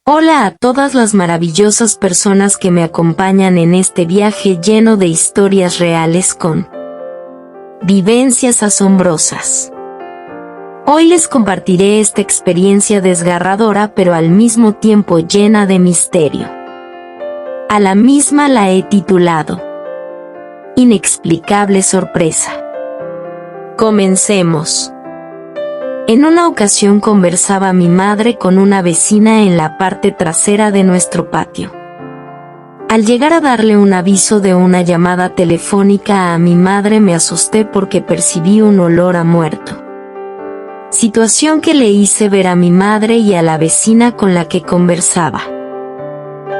Hola a todas las maravillosas personas que me acompañan en este viaje lleno de historias reales con vivencias asombrosas. Hoy les compartiré esta experiencia desgarradora pero al mismo tiempo llena de misterio. A la misma la he titulado Inexplicable sorpresa. Comencemos. En una ocasión conversaba mi madre con una vecina en la parte trasera de nuestro patio. Al llegar a darle un aviso de una llamada telefónica a mi madre me asusté porque percibí un olor a muerto. Situación que le hice ver a mi madre y a la vecina con la que conversaba.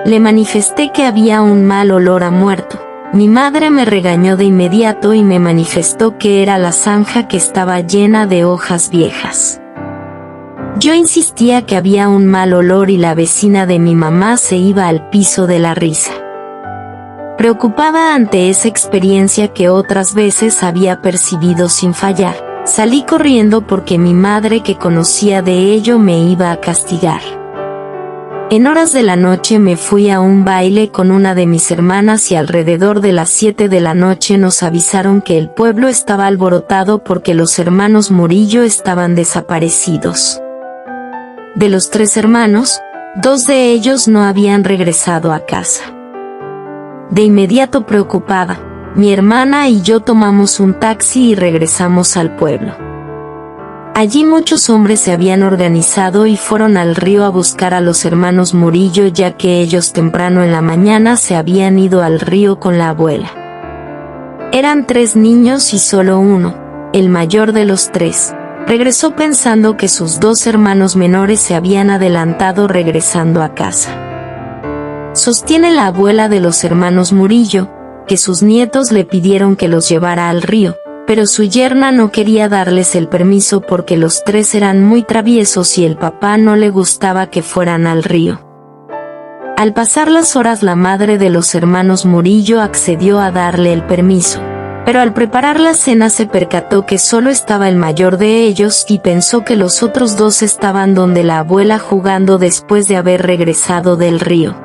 Le manifesté que había un mal olor a muerto. Mi madre me regañó de inmediato y me manifestó que era la zanja que estaba llena de hojas viejas. Yo insistía que había un mal olor y la vecina de mi mamá se iba al piso de la risa. Preocupada ante esa experiencia que otras veces había percibido sin fallar, salí corriendo porque mi madre, que conocía de ello, me iba a castigar. En horas de la noche me fui a un baile con una de mis hermanas y alrededor de las 7 de la noche nos avisaron que el pueblo estaba alborotado porque los hermanos Murillo estaban desaparecidos. De los 3 hermanos, 2 de ellos no habían regresado a casa. De inmediato preocupada, mi hermana y yo tomamos un taxi y regresamos al pueblo. Allí muchos hombres se habían organizado y fueron al río a buscar a los hermanos Murillo, ya que ellos temprano en la mañana se habían ido al río con la abuela. Eran 3 niños y solo uno, el mayor de los 3, regresó pensando que sus 2 hermanos menores se habían adelantado regresando a casa. Sostiene la abuela de los hermanos Murillo, que sus nietos le pidieron que los llevara al río, pero su yerna no quería darles el permiso porque los 3 eran muy traviesos y el papá no le gustaba que fueran al río. Al pasar las horas la madre de los hermanos Murillo accedió a darle el permiso, pero al preparar la cena se percató que solo estaba el mayor de ellos y pensó que los otros 2 estaban donde la abuela jugando después de haber regresado del río.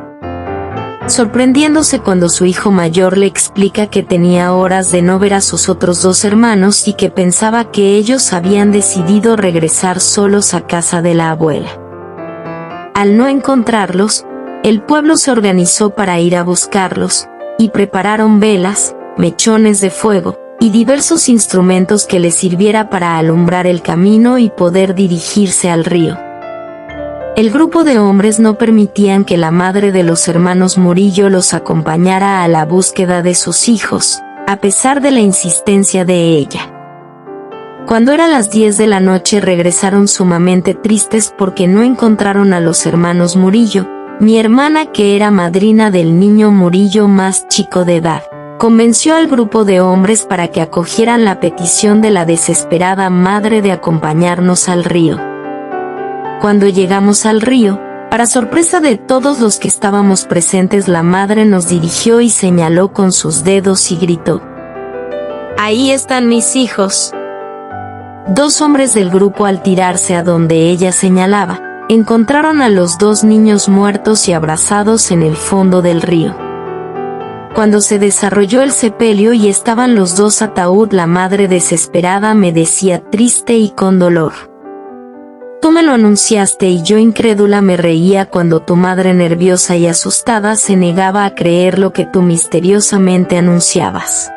Sorprendiéndose cuando su hijo mayor le explica que tenía horas de no ver a sus otros 2 hermanos y que pensaba que ellos habían decidido regresar solos a casa de la abuela. Al no encontrarlos, el pueblo se organizó para ir a buscarlos, y prepararon velas, mechones de fuego, y diversos instrumentos que les sirviera para alumbrar el camino y poder dirigirse al río. El grupo de hombres no permitían que la madre de los hermanos Murillo los acompañara a la búsqueda de sus hijos, a pesar de la insistencia de ella. Cuando era las 10 de la noche regresaron sumamente tristes porque no encontraron a los hermanos Murillo. Mi hermana, que era madrina del niño Murillo más chico de edad, convenció al grupo de hombres para que acogieran la petición de la desesperada madre de acompañarnos al río. Cuando llegamos al río, para sorpresa de todos los que estábamos presentes, la madre nos dirigió y señaló con sus dedos y gritó: «Ahí están mis hijos». 2 hombres del grupo, al tirarse a donde ella señalaba, encontraron a los 2 niños muertos y abrazados en el fondo del río. Cuando se desarrolló el sepelio y estaban los 2 ataúd, la madre desesperada me decía triste y con dolor: «Tú me lo anunciaste», y yo incrédula me reía cuando tu madre, nerviosa y asustada, se negaba a creer lo que tú misteriosamente anunciabas.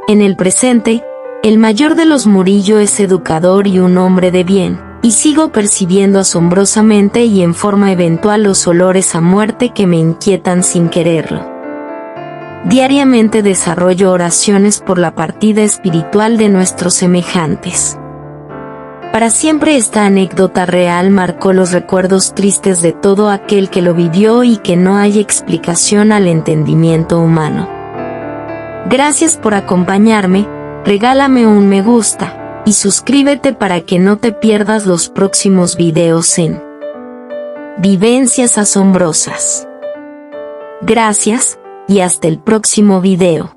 En el presente, el mayor de los Murillo es educador y un hombre de bien, y sigo percibiendo asombrosamente y en forma eventual los olores a muerte que me inquietan sin quererlo. Diariamente desarrollo oraciones por la partida espiritual de nuestros semejantes. Para siempre esta anécdota real marcó los recuerdos tristes de todo aquel que lo vivió y que no hay explicación al entendimiento humano. Gracias por acompañarme, regálame un me gusta, y suscríbete para que no te pierdas los próximos videos en Vivencias Asombrosas. Gracias, y hasta el próximo video.